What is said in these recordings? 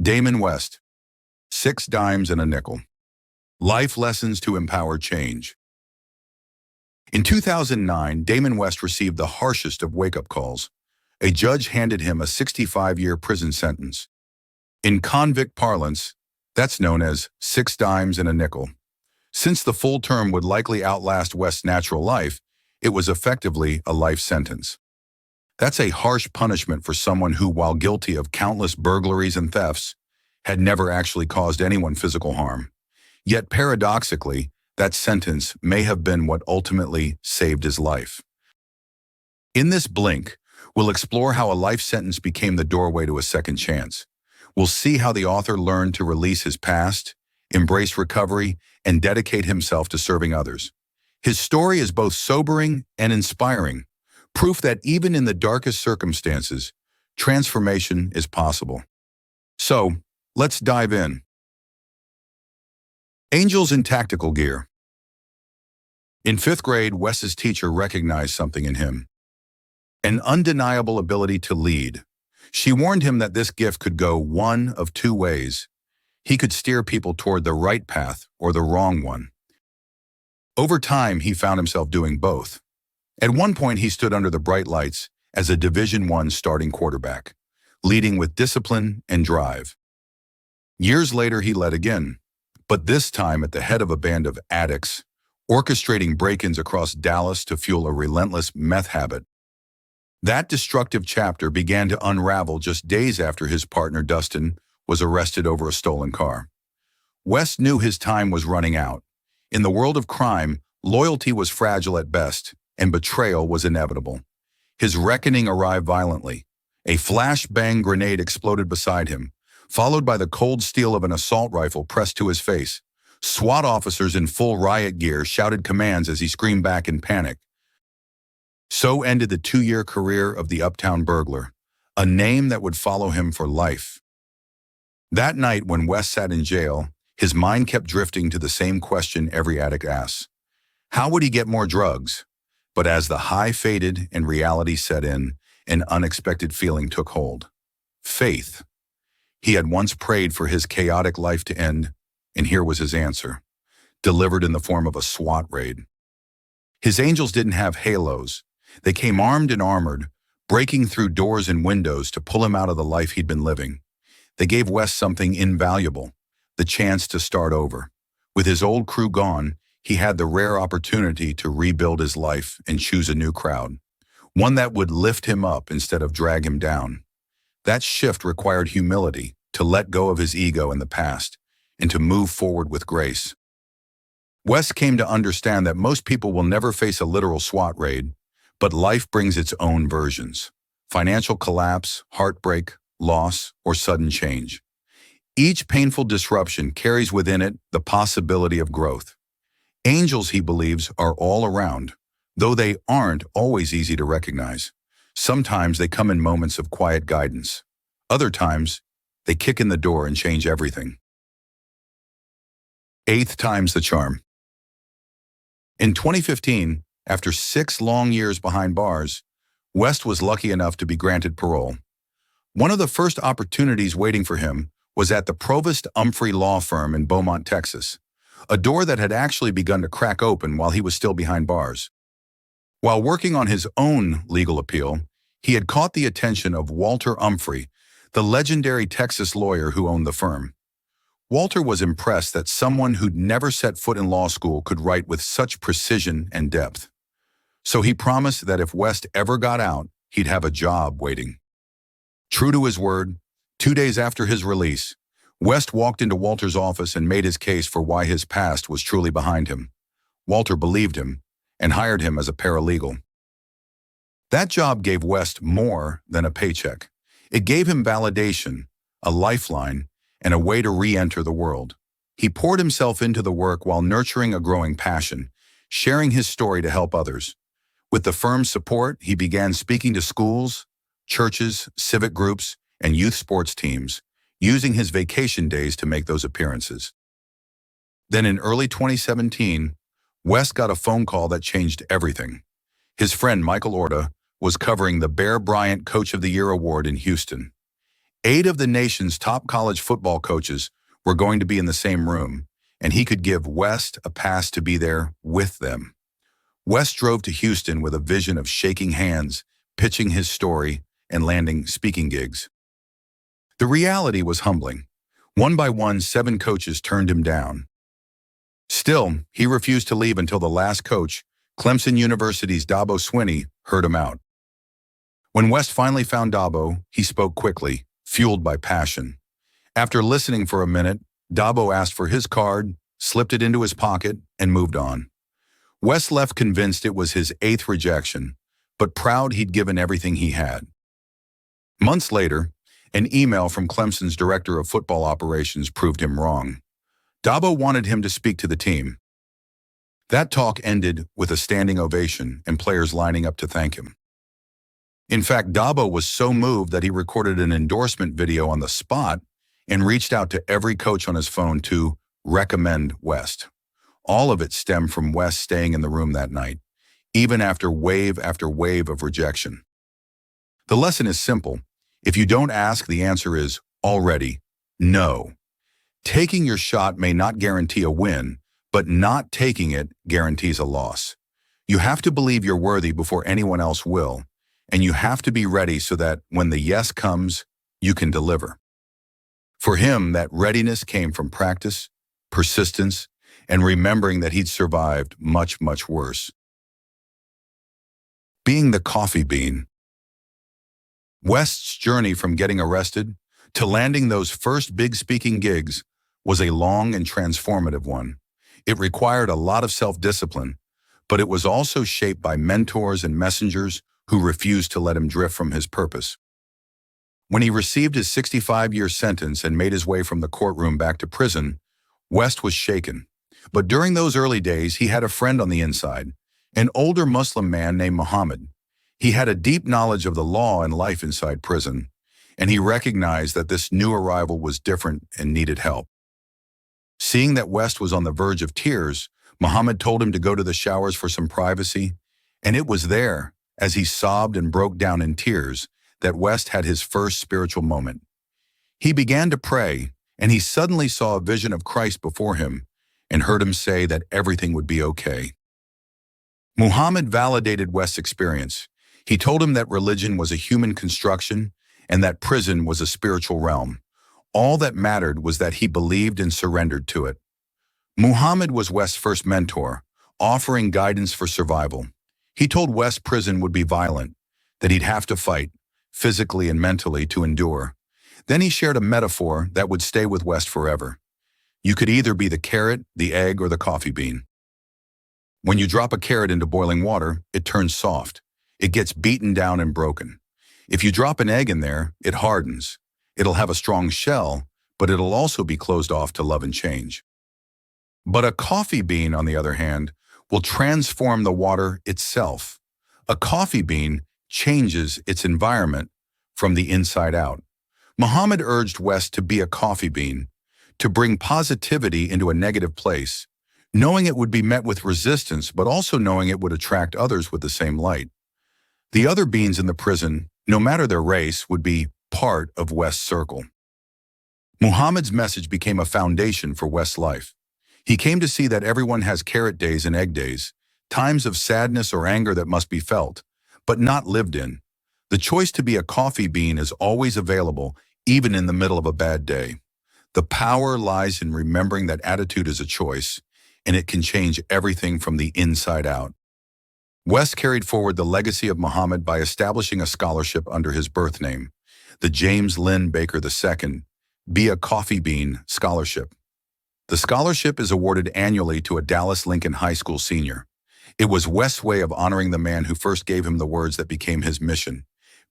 Damon West, Six Dimes and a Nickel. Life Lessons to Empower Change. In 2009, Damon West received the harshest of wake-up calls. A judge handed him a 65-year prison sentence. In convict parlance, that's known as 6 dimes and a nickel. Since the full term would likely outlast West's natural life, it was effectively a life sentence. That's a harsh punishment for someone who, while guilty of countless burglaries and thefts, had never actually caused anyone physical harm. Yet paradoxically, that sentence may have been what ultimately saved his life. In this blink, we'll explore how a life sentence became the doorway to a second chance. We'll see how the author learned to release his past, embrace recovery, and dedicate himself to serving others. His story is both sobering and inspiring, proof that even in the darkest circumstances, transformation is possible. So, let's dive in. Angels in Tactical Gear. In 5th grade, Wes's teacher recognized something in him. An undeniable ability to lead. She warned him that this gift could go one of two ways. He could steer people toward the right path or the wrong one. Over time, he found himself doing both. At one point, he stood under the bright lights as a Division I starting quarterback, leading with discipline and drive. Years later, he led again, but this time at the head of a band of addicts, orchestrating break-ins across Dallas to fuel a relentless meth habit. That destructive chapter began to unravel just days after his partner Dustin was arrested over a stolen car. West knew his time was running out. In the world of crime, loyalty was fragile at best, and betrayal was inevitable. His reckoning arrived violently. A flashbang grenade exploded beside him, followed by the cold steel of an assault rifle pressed to his face. SWAT officers in full riot gear shouted commands as he screamed back in panic. So ended the 2-year career of the Uptown Burglar, a name that would follow him for life. That night when West sat in jail, his mind kept drifting to the same question every addict asks. How would he get more drugs? But as the high faded and reality set in, an unexpected feeling took hold. Faith. He had once prayed for his chaotic life to end, and here was his answer, delivered in the form of a SWAT raid. His angels didn't have halos. They came armed and armored, breaking through doors and windows to pull him out of the life he'd been living. They gave West something invaluable, the chance to start over. With his old crew gone, he had the rare opportunity to rebuild his life and choose a new crowd, one that would lift him up instead of drag him down. That shift required humility, to let go of his ego in the past, and to move forward with grace. West came to understand that most people will never face a literal SWAT raid, but life brings its own versions: financial collapse, heartbreak, loss, or sudden change. Each painful disruption carries within it the possibility of growth. Angels, he believes, are all around, though they aren't always easy to recognize. Sometimes they come in moments of quiet guidance. Other times, they kick in the door and change everything. 8th time's the charm. In 2015, after 6 long years behind bars, West was lucky enough to be granted parole. One of the first opportunities waiting for him was at the Provost Umphrey Law Firm in Beaumont, Texas, a door that had actually begun to crack open while he was still behind bars. While working on his own legal appeal, he had caught the attention of Walter Umphrey, the legendary Texas lawyer who owned the firm. Walter was impressed that someone who'd never set foot in law school could write with such precision and depth. So he promised that if West ever got out, he'd have a job waiting. True to his word, 2 days after his release, West walked into Walter's office and made his case for why his past was truly behind him. Walter believed him and hired him as a paralegal. That job gave West more than a paycheck. It gave him validation, a lifeline, and a way to re-enter the world. He poured himself into the work while nurturing a growing passion, sharing his story to help others. With the firm's support, he began speaking to schools, churches, civic groups, and youth sports teams, using his vacation days to make those appearances. Then in early 2017, West got a phone call that changed everything. His friend Michael Orta, was covering the Bear Bryant Coach of the Year award in Houston. 8 of the nation's top college football coaches were going to be in the same room, and he could give West a pass to be there with them. West drove to Houston with a vision of shaking hands, pitching his story, and landing speaking gigs. The reality was humbling. One by one, 7 coaches turned him down. Still, he refused to leave until the last coach, Clemson University's Dabo Swinney, heard him out. When West finally found Dabo, he spoke quickly, fueled by passion. After listening for a minute, Dabo asked for his card, slipped it into his pocket, and moved on. West left convinced it was his 8th rejection, but proud he'd given everything he had. Months later, an email from Clemson's director of football operations proved him wrong. Dabo wanted him to speak to the team. That talk ended with a standing ovation and players lining up to thank him. In fact, Dabo was so moved that he recorded an endorsement video on the spot and reached out to every coach on his phone to recommend West. All of it stemmed from West staying in the room that night, even after wave of rejection. The lesson is simple. If you don't ask, the answer is already no. Taking your shot may not guarantee a win, but not taking it guarantees a loss. You have to believe you're worthy before anyone else will, and you have to be ready so that when the yes comes, you can deliver. For him, that readiness came from practice, persistence, and remembering that he'd survived much, much worse. Being the coffee bean. West's journey from getting arrested to landing those first big speaking gigs was a long and transformative one. It required a lot of self-discipline, but it was also shaped by mentors and messengers who refused to let him drift from his purpose. When he received his 65-year sentence and made his way from the courtroom back to prison, West was shaken. But during those early days, he had a friend on the inside, an older Muslim man named Muhammad. He had a deep knowledge of the law and life inside prison, and he recognized that this new arrival was different and needed help. Seeing that West was on the verge of tears, Muhammad told him to go to the showers for some privacy, and it was there, as he sobbed and broke down in tears, that West had his first spiritual moment. He began to pray, and he suddenly saw a vision of Christ before him and heard him say that everything would be okay. Muhammad validated West's experience. He told him that religion was a human construction and that prison was a spiritual realm. All that mattered was that he believed and surrendered to it. Muhammad was West's first mentor, offering guidance for survival. He told West prison would be violent, that he'd have to fight, physically and mentally, to endure. Then he shared a metaphor that would stay with West forever. You could either be the carrot, the egg, or the coffee bean. When you drop a carrot into boiling water, it turns soft. It gets beaten down and broken. If you drop an egg in there, it hardens. It'll have a strong shell, but it'll also be closed off to love and change. But a coffee bean, on the other hand, will transform the water itself. A coffee bean changes its environment from the inside out. Muhammad urged West to be a coffee bean, to bring positivity into a negative place, knowing it would be met with resistance, but also knowing it would attract others with the same light. The other beans in the prison, no matter their race, would be part of West's circle. Muhammad's message became a foundation for West's life. He came to see that everyone has carrot days and egg days, times of sadness or anger that must be felt, but not lived in. The choice to be a coffee bean is always available, even in the middle of a bad day. The power lies in remembering that attitude is a choice, and it can change everything from the inside out. West carried forward the legacy of Muhammad by establishing a scholarship under his birth name, the James Lynn Baker II Be a Coffee Bean Scholarship. The scholarship is awarded annually to a Dallas Lincoln High School senior. It was West's way of honoring the man who first gave him the words that became his mission: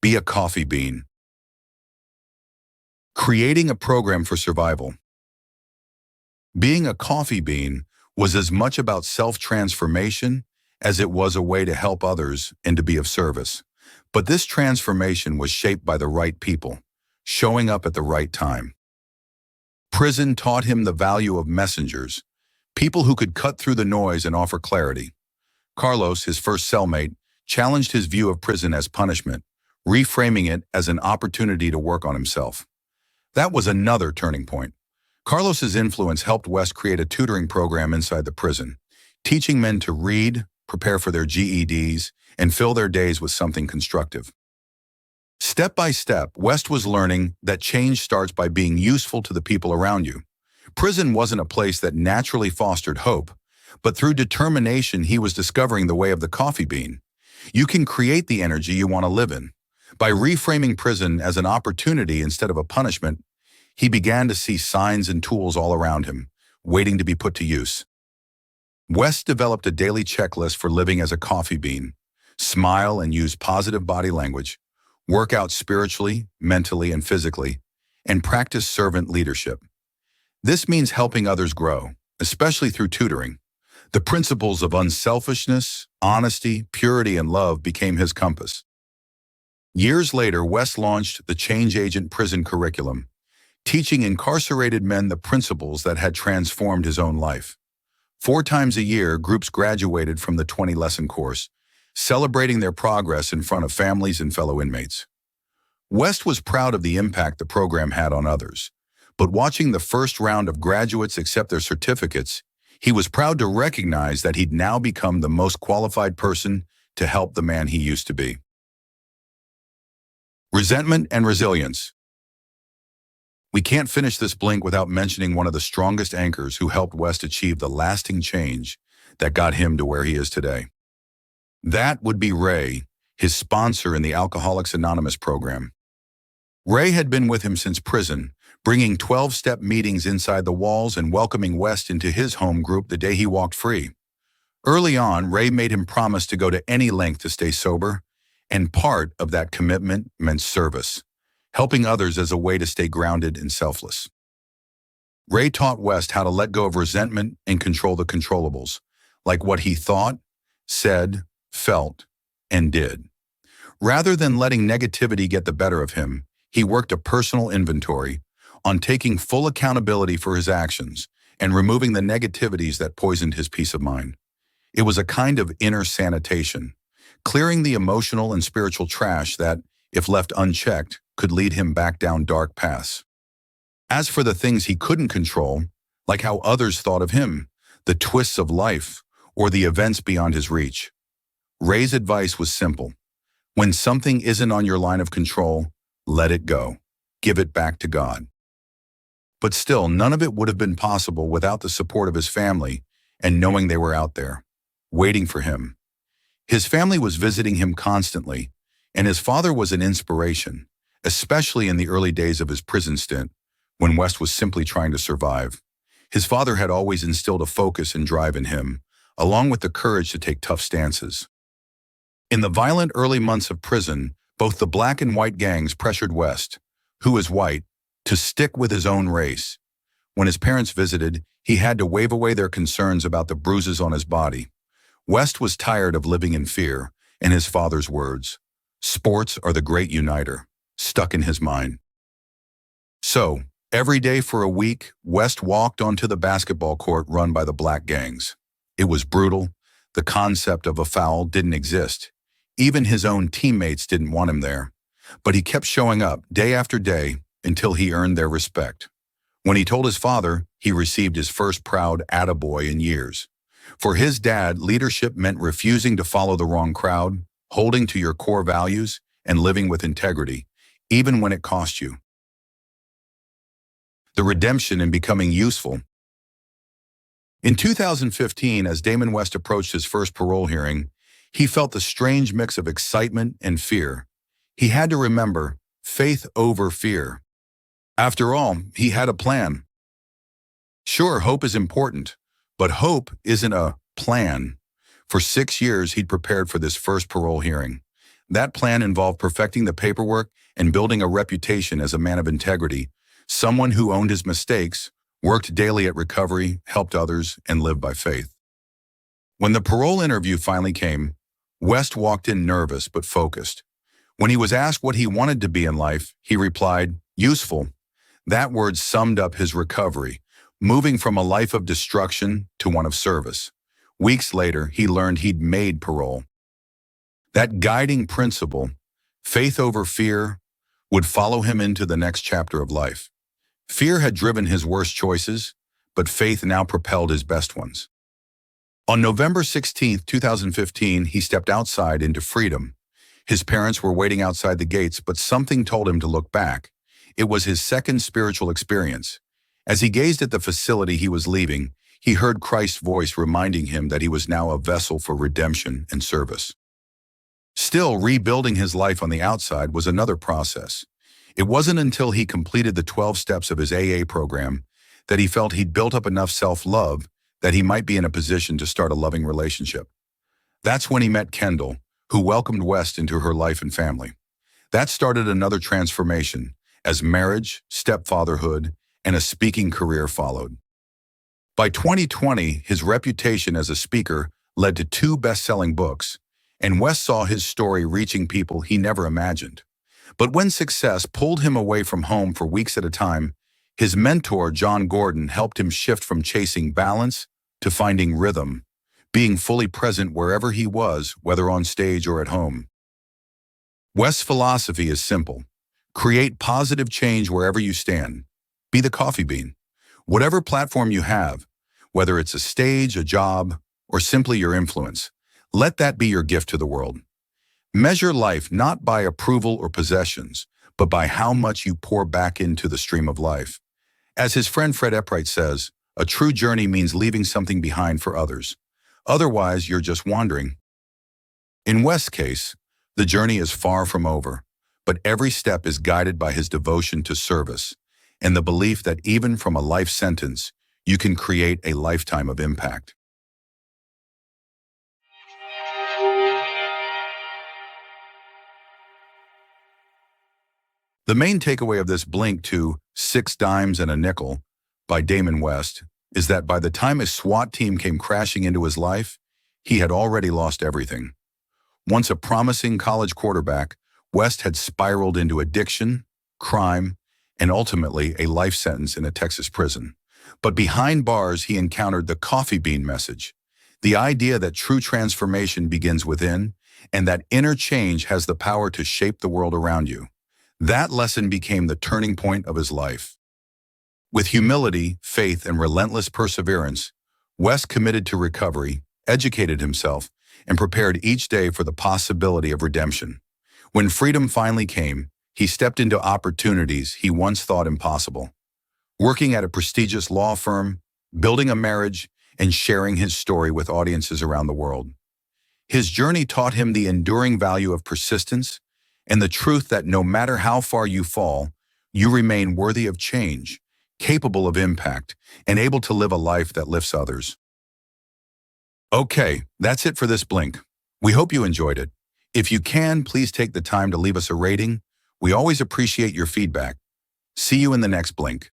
be a coffee bean. Creating a program for survival. Being a coffee bean was as much about self-transformation as it was a way to help others and to be of service. But this transformation was shaped by the right people, showing up at the right time. Prison taught him the value of messengers, people who could cut through the noise and offer clarity. Carlos, his first cellmate, challenged his view of prison as punishment, reframing it as an opportunity to work on himself. That was another turning point. Carlos's influence helped West create a tutoring program inside the prison, teaching men to read, prepare for their GEDs, and fill their days with something constructive. Step by step, West was learning that change starts by being useful to the people around you. Prison wasn't a place that naturally fostered hope, but through determination he was discovering the way of the coffee bean. You can create the energy you want to live in. By reframing prison as an opportunity instead of a punishment, he began to see signs and tools all around him, waiting to be put to use. West developed a daily checklist for living as a coffee bean: smile and use positive body language, work out spiritually, mentally, and physically, and practice servant leadership. This means helping others grow, especially through tutoring. The principles of unselfishness, honesty, purity, and love became his compass. Years later, West launched the Change Agent Prison Curriculum, teaching incarcerated men the principles that had transformed his own life. 4 times a year, groups graduated from the 20-lesson course, celebrating their progress in front of families and fellow inmates. West was proud of the impact the program had on others, but watching the first round of graduates accept their certificates, he was proud to recognize that he'd now become the most qualified person to help the man he used to be. Resentment and resilience. We can't finish this blink without mentioning one of the strongest anchors who helped West achieve the lasting change that got him to where he is today. That would be Ray, his sponsor in the Alcoholics Anonymous program. Ray had been with him since prison, bringing 12-step meetings inside the walls and welcoming West into his home group the day he walked free. Early on, Ray made him promise to go to any length to stay sober, and part of that commitment meant service, helping others as a way to stay grounded and selfless. Ray taught West how to let go of resentment and control the controllables, like what he thought, said, felt, and did. Rather than letting negativity get the better of him, he worked a personal inventory on taking full accountability for his actions and removing the negativities that poisoned his peace of mind. It was a kind of inner sanitation, clearing the emotional and spiritual trash that, if left unchecked, could lead him back down dark paths. As for the things he couldn't control, like how others thought of him, the twists of life, or the events beyond his reach, Ray's advice was simple. When something isn't on your line of control, let it go. Give it back to God. But still, none of it would have been possible without the support of his family and knowing they were out there, waiting for him. His family was visiting him constantly, and his father was an inspiration, especially in the early days of his prison stint, when West was simply trying to survive. His father had always instilled a focus and drive in him, along with the courage to take tough stances. In the violent early months of prison, both the black and white gangs pressured West, who is white, to stick with his own race. When his parents visited, he had to wave away their concerns about the bruises on his body. West was tired of living in fear, and his father's words, "Sports are the great uniter," stuck in his mind. So, every day for a week, West walked onto the basketball court run by the black gangs. It was brutal. The concept of a foul didn't exist. Even his own teammates didn't want him there. But he kept showing up day after day until he earned their respect. When he told his father, he received his first proud attaboy in years. For his dad, leadership meant refusing to follow the wrong crowd, holding to your core values, and living with integrity, even when it cost you. The redemption in becoming useful. In 2015, as Damon West approached his first parole hearing, he felt the strange mix of excitement and fear. He had to remember, faith over fear. After all, he had a plan. Sure, hope is important, but hope isn't a plan. For 6 years, he'd prepared for this first parole hearing. That plan involved perfecting the paperwork and building a reputation as a man of integrity, someone who owned his mistakes, worked daily at recovery, helped others, and lived by faith. When the parole interview finally came, West walked in nervous but focused. When he was asked what he wanted to be in life, he replied, "Useful." That word summed up his recovery, moving from a life of destruction to one of service. Weeks later, he learned he'd made parole. That guiding principle, faith over fear, would follow him into the next chapter of life. Fear had driven his worst choices, but faith now propelled his best ones. On November 16, 2015, he stepped outside into freedom. His parents were waiting outside the gates, but something told him to look back. It was his second spiritual experience. As he gazed at the facility he was leaving, he heard Christ's voice reminding him that he was now a vessel for redemption and service. Still, rebuilding his life on the outside was another process. It wasn't until he completed the 12 steps of his AA program that he felt he'd built up enough self-love that he might be in a position to start a loving relationship. That's when he met Kendall, who welcomed West into her life and family. That started another transformation, as marriage, stepfatherhood, and a speaking career followed. By 2020, his reputation as a speaker led to 2 best-selling books, and West saw his story reaching people he never imagined. But when success pulled him away from home for weeks at a time, his mentor, John Gordon, helped him shift from chasing balance to finding rhythm, being fully present wherever he was, whether on stage or at home. West's philosophy is simple. Create positive change wherever you stand. Be the coffee bean. Whatever platform you have, whether it's a stage, a job, or simply your influence, let that be your gift to the world. Measure life not by approval or possessions, but by how much you pour back into the stream of life. As his friend Fred Eppright says, a true journey means leaving something behind for others. Otherwise, you're just wandering. In West's case, the journey is far from over, but every step is guided by his devotion to service and the belief that even from a life sentence, you can create a lifetime of impact. The main takeaway of this blink to 6 Dimes and a Nickel by Damon West is that by the time a SWAT team came crashing into his life, he had already lost everything. Once a promising college quarterback, West had spiraled into addiction, crime, and ultimately a life sentence in a Texas prison. But behind bars, he encountered the coffee bean message, the idea that true transformation begins within and that inner change has the power to shape the world around you. That lesson became the turning point of his life. With humility, faith, and relentless perseverance, West committed to recovery, educated himself, and prepared each day for the possibility of redemption. When freedom finally came, he stepped into opportunities he once thought impossible. Working at a prestigious law firm, building a marriage, and sharing his story with audiences around the world. His journey taught him the enduring value of persistence and the truth that no matter how far you fall, you remain worthy of change, capable of impact, and able to live a life that lifts others. Okay, that's it for this blink. We hope you enjoyed it. If you can, please take the time to leave us a rating. We always appreciate your feedback. See you in the next blink.